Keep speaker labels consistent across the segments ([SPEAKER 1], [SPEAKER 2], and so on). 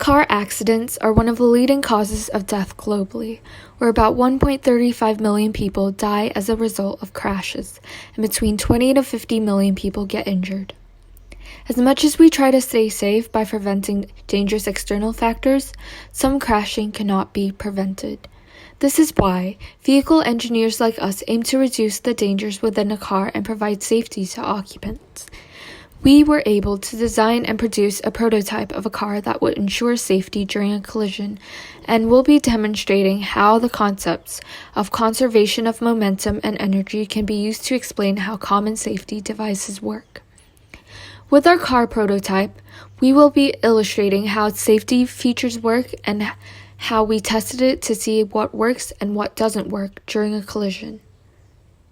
[SPEAKER 1] Car accidents are one of the leading causes of death globally, where about 1.35 million people die as a result of crashes, and between 20 to 50 million people get injured. As much as we try to stay safe by preventing dangerous external factors, some crashing cannot be prevented. This is why vehicle engineers like us aim to reduce the dangers within a car and provide safety to occupants. We were able to design and produce a prototype of a car that would ensure safety during a collision, and we'll be demonstrating how the concepts of conservation of momentum and energy can be used to explain how common safety devices work. With our car prototype, we will be illustrating how safety features work and how we tested it to see what works and what doesn't work during a collision.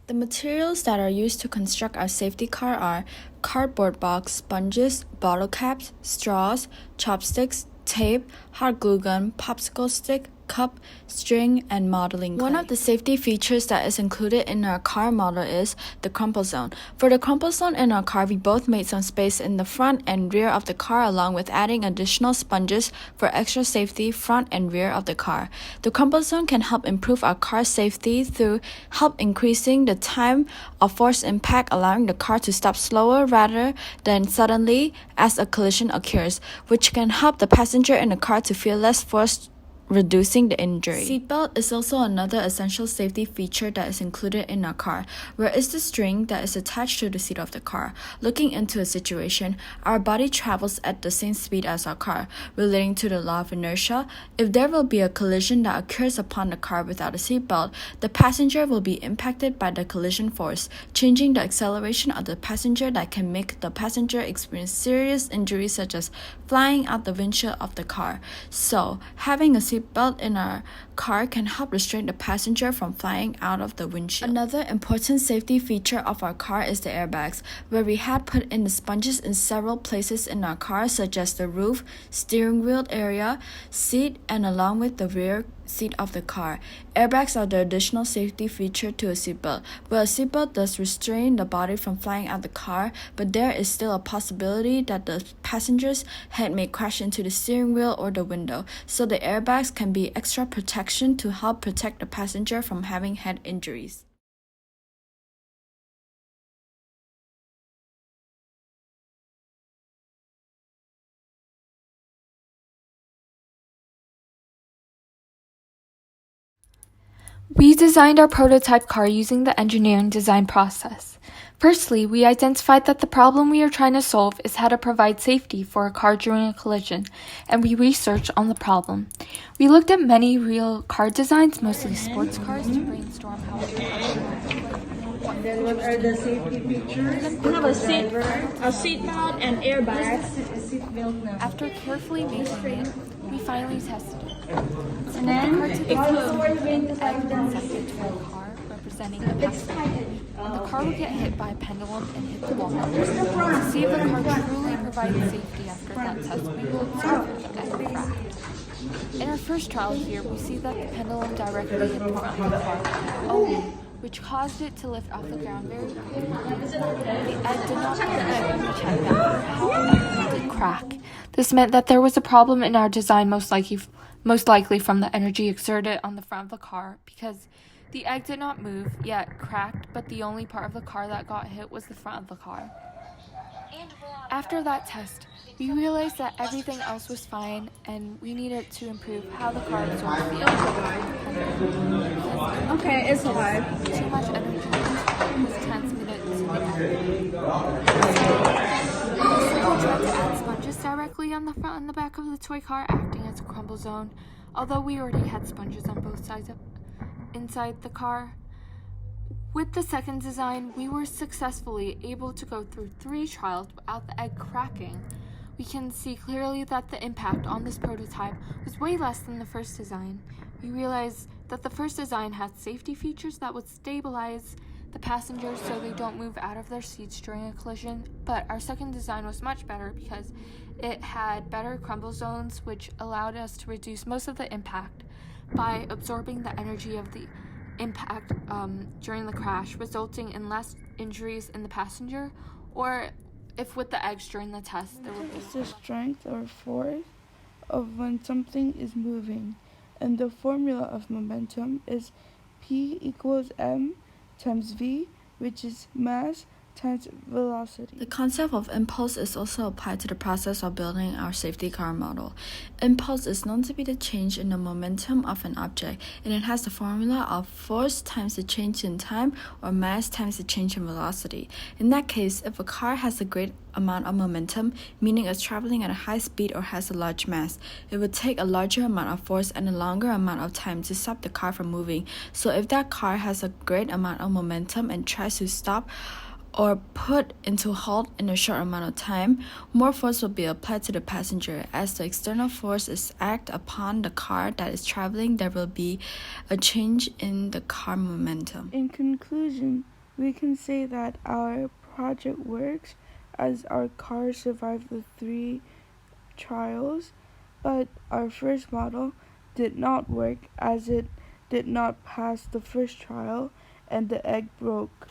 [SPEAKER 2] The materials that are used to construct our safety car are cardboard box, sponges, bottle caps, straws, chopsticks, tape, hot glue gun, popsicle stick, cup, string, and modeling clay. One of the safety features that is included in our car model is the crumple zone. For the crumple zone in our car, we both made some space in the front and rear of the car along with adding additional sponges for extra safety front and rear of the car. The crumple zone can help improve our car safety through help increasing the time of force impact, allowing the car to stop slower rather than suddenly as a collision occurs, which can help the passenger in the car to feel less force, reducing the injury. Seatbelt is also another essential safety feature that is included in our car, where it's the string that is attached to the seat of the car. Looking into a situation, our body travels at the same speed as our car, relating to the law of inertia. If there will be a collision that occurs upon the car without a seatbelt, the passenger will be impacted by the collision force, changing the acceleration of the passenger that can make the passenger experience serious injuries such as flying out the windshield of the car. So, having a seatbelt in our car can help restrain the passenger from flying out of the windshield. Another important safety feature of our car is the airbags, where we had put in the sponges in several places in our car, such as the roof, steering wheel area, seat, and along with the rear seat of the car. Airbags are the additional safety feature to a seatbelt, where a seatbelt does restrain the body from flying out the car, but there is still a possibility that the passenger's head may crash into the steering wheel or the window, so the airbags can be extra protection to help protect the passenger from having head injuries.
[SPEAKER 1] We designed our prototype car using the engineering design process. Firstly, we identified that the problem we are trying to solve is how to provide safety for a car during a collision, and we researched on the problem. We looked at many real car designs, mostly sports cars, to brainstorm how we
[SPEAKER 3] And then what are the safety features?
[SPEAKER 4] We have a seat mount and airbags.
[SPEAKER 1] After carefully making it, we finally tested it.
[SPEAKER 4] And then it
[SPEAKER 1] Connected to a car representing a passenger, and the car would get hit by a pendulum and hit the wall. To see if the car truly provides safety after that test, we will observe it as a fact. In our first trial here, we see that the pendulum directly hit the front of the car, which caused it to lift off the ground very quickly. The egg did not budge when we checked after how it did crack. This meant that there was a problem in our design, most likely from the energy exerted on the front of the car, because the egg did not move, yet cracked, but the only part of the car that got hit was the front of the car. After that test, we realized that everything else was fine, and we needed to improve how the car absorbed the energy.
[SPEAKER 4] Okay, it's alive.
[SPEAKER 1] Too much energy was transmitted to the egg. So we tried to add sponges directly on the front and the back of the toy car, acting as a crumble zone, although we already had sponges on both sides inside the car. With the second design, we were successfully able to go through 3 trials without the egg cracking. We can see clearly that the impact on this prototype was way less than the first design. We realized that the first design had safety features that would stabilize the passengers so they don't move out of their seats during a collision, but our second design was much better because it had better crumble zones, which allowed us to reduce most of the impact by absorbing the energy of the impact during the crash, resulting in less injuries in the passenger, or if with the eggs during the test there would be
[SPEAKER 4] What's the strength or force
[SPEAKER 5] of when something is moving, and the formula of momentum is P equals m times v, which is mass times velocity.
[SPEAKER 2] The concept of impulse is also applied to the process of building our safety car model. Impulse is known to be the change in the momentum of an object, and it has the formula of force times the change in time, or mass times the change in velocity. In that case, if a car has a great amount of momentum, meaning it's traveling at a high speed or has a large mass, it would take a larger amount of force and a longer amount of time to stop the car from moving. So if that car has a great amount of momentum and tries to stop or put into halt in a short amount of time, more force will be applied to the passenger. As the external forces act upon the car that is traveling, there will be a change in the car momentum.
[SPEAKER 5] In conclusion, we can say that our project works as our car survived the 3 trials, but our first model did not work as it did not pass the first trial and the egg broke.